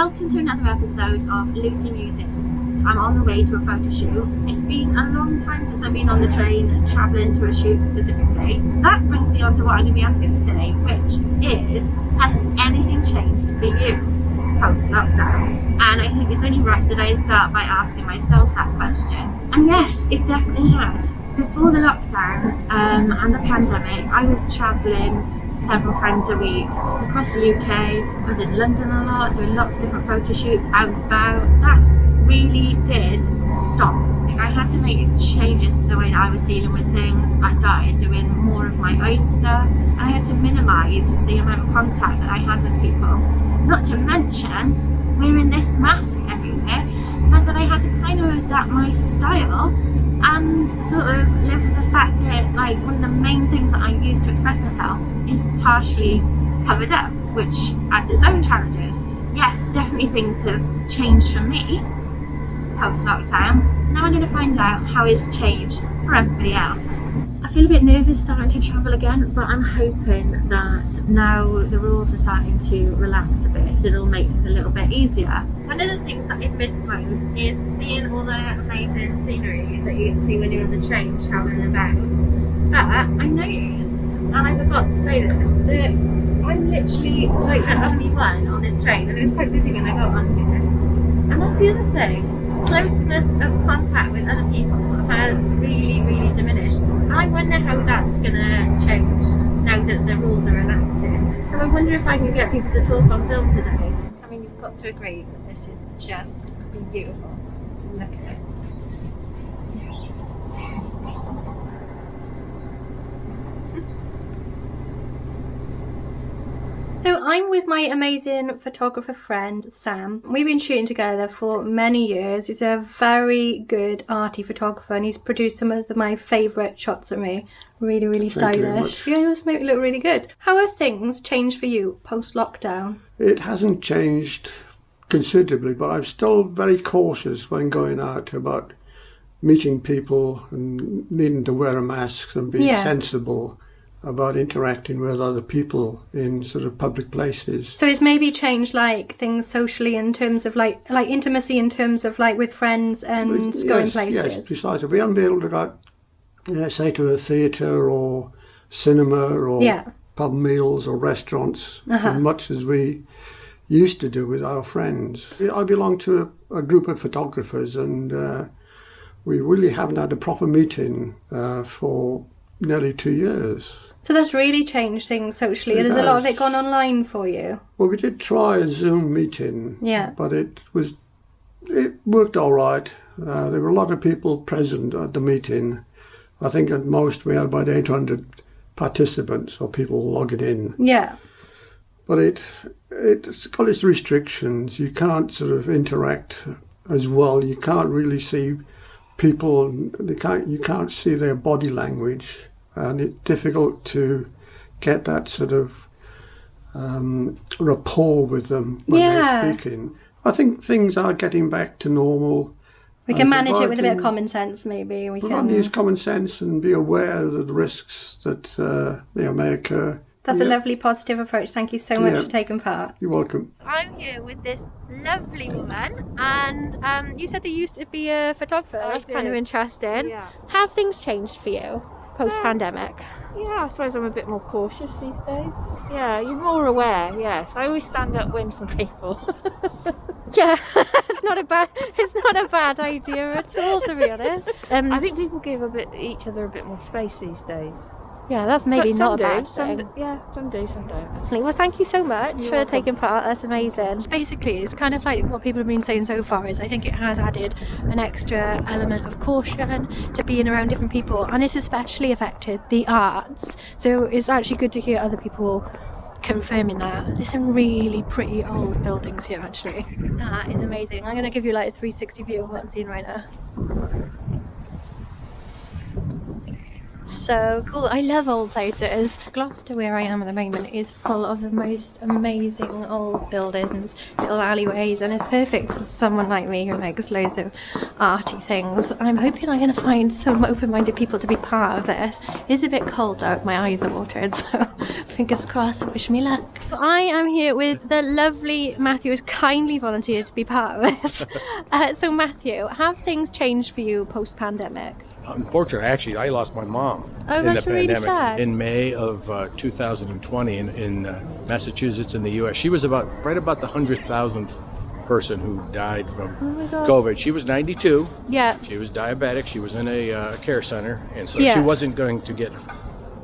Welcome to another episode of Lucy Musings. I'm on the way to a photo shoot. It's been a long time since I've been on the train travelling to a shoot specifically. That brings me on to what I'm going to be asking today, which is, has anything changed for you post-lockdown? And I think it's only right that I start by asking myself that question. And yes, it definitely has. Before the lockdown and the pandemic, I was travelling several times a week across the UK. I was in London a lot, doing lots of different photo shoots out and about. That really did stop. I had to make changes to the way that I was dealing with things. I started doing more of my own stuff. I had to minimise the amount of contact that I had with people. Not to mention, wearing this mask everywhere meant that I had to kind of adapt my style and sort of live with the fact that, like, one of the main things that I use to express myself is partially covered up, which adds its own challenges. Yes, definitely things have changed for me post-lockdown. Now I'm going to find out how it's changed for everybody else. I feel a bit nervous starting to travel again, but I'm hoping that now the rules are starting to relax a bit, that it'll make it a little bit easier. One of the things that I miss most is seeing all the amazing scenery that you see when you're on the train travelling about. But I noticed, and I forgot to say this, that I'm literally like the only one on this train, and it was quite busy when I got on here. And that's the other thing. Closeness of contact with other people has really diminished. I wonder how that's going to change now that the rules are relaxing. So I wonder if I can get people to talk on film today. I mean, you've got to agree that this is just beautiful. Look at it. So I'm with my amazing photographer friend Sam. We've been shooting together for many years. He's a very good arty photographer and he's produced some of my favourite shots of me. Really stylish. Yeah, yours make me look really good. How have things changed for you post-lockdown? It hasn't changed considerably, but I'm still very cautious when going out about meeting people and needing to wear a mask and be sensible about interacting with other people in sort of public places. So it's maybe changed like things socially in terms of like intimacy in terms of like with friends and going places? Yes, precisely. We haven't been able to go, say, to a theatre or cinema or pub meals or restaurants as much as we used to do with our friends. I belong to a group of photographers and we really haven't had a proper meeting for nearly 2 years. So that's really changed things socially. Has a lot of it gone online for you? Well, we did try a Zoom meeting, but it worked all right. There were a lot of people present at the meeting. I think at most we had about 800 participants or people logging in. Yeah. But it's got its restrictions. You can't sort of interact as well. You can't really see people. You can't see their body language. And it's difficult to get that sort of rapport with them when they're speaking. I think things are getting back to normal. We can manage it with a bit of common sense, maybe. We can use common sense and be aware of the risks that may occur. That's a lovely positive approach. Thank you so much for taking part. You're welcome. I'm here with this lovely woman, and you said that you used to be a photographer. That's kind of interesting. Yeah. Have things changed for you post-pandemic? Yeah, I suppose I'm a bit more cautious these days. Yeah, you're more aware, yes. I always stand upwind from people. Yeah, it's not a bad idea at all, to be honest. I think people give each other a bit more space these days. Yeah, that's maybe not a bad thing. Some do, some don't. Well, thank you so much for taking part. That's amazing. Basically, it's kind of like what people have been saying so far is I think it has added an extra element of caution to being around different people, and it's especially affected the arts. So it's actually good to hear other people confirming that. There's some really pretty old buildings here, actually. That is amazing. I'm going to give you like a 360 view of what I'm seeing right now. So cool. I love old places. Gloucester, where I am at the moment, is full of the most amazing old buildings, little alleyways, and it's perfect for someone like me who likes loads of arty things. I'm hoping I'm going to find some open-minded people to be part of this. It's a bit cold out, my eyes are watering, so fingers crossed, wish me luck. I am here with the lovely Matthew, who's kindly volunteered to be part of this. So Matthew, have things changed for you post-pandemic? Unfortunately, actually, I lost my mom in the that's really pandemic sad. in May of 2020 in Massachusetts in the U.S. She was right about the 100,000th person who died from COVID. She was 92. Yeah. She was diabetic. She was in a care center, and so Yeah. she wasn't going to get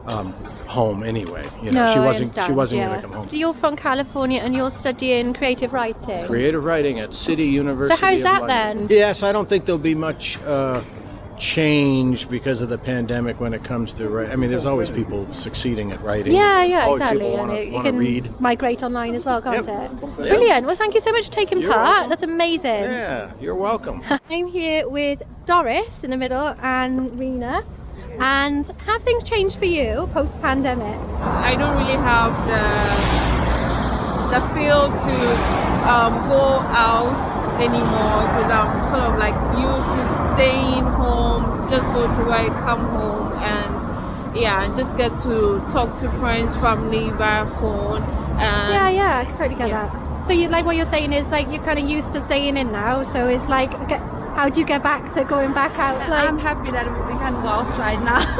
home anyway. You No, know, she I wasn't. She understand, wasn't yeah. going to come home. You're from California and you're studying creative writing. Creative writing at City University. So how's of that London. then? Yes, I don't think there'll be much change because of the pandemic when it comes to writing. I mean, there's always people succeeding at writing. Yeah, Always exactly. people And you want to can read. migrate online as well, can't Yep. it? Brilliant. Well, thank you so much for taking You're part. welcome. That's amazing. Yeah, you're welcome. I'm here with Doris in the middle and Rina. And have things changed for you post-pandemic? I don't really have the feel to go out anymore because I'm sort of like used to staying home, just go to work, come home, and yeah, just get to talk to friends, family via phone. And Yeah, I totally get that. So you like what you're saying is like you're kind of used to staying in now. So it's like, how do you get back to going back out? Like, I'm happy that we can go outside now.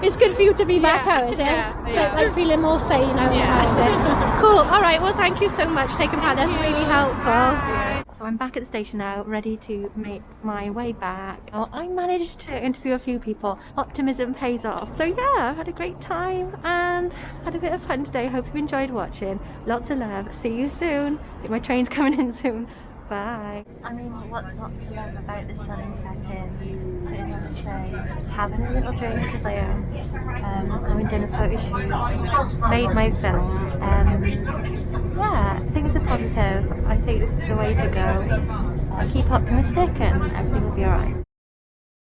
It's good for you to be back out, is it? Yeah. Like feeling more sane out now, is it? Cool. All right. Well, thank you so much for taking part. That's really helpful. So I'm back at the station now, ready to make my way back. Oh, I managed to interview a few people. Optimism pays off. So yeah, I've had a great time and had a bit of fun today. Hope you enjoyed watching. Lots of love. See you soon. My train's coming in soon. Bye. I mean, what's not to love about the sun setting, sitting on the train, having a little drink as I am, having done a photo shoot, made my film. Yeah, things are positive. I think this is the way to go. Keep optimistic and everything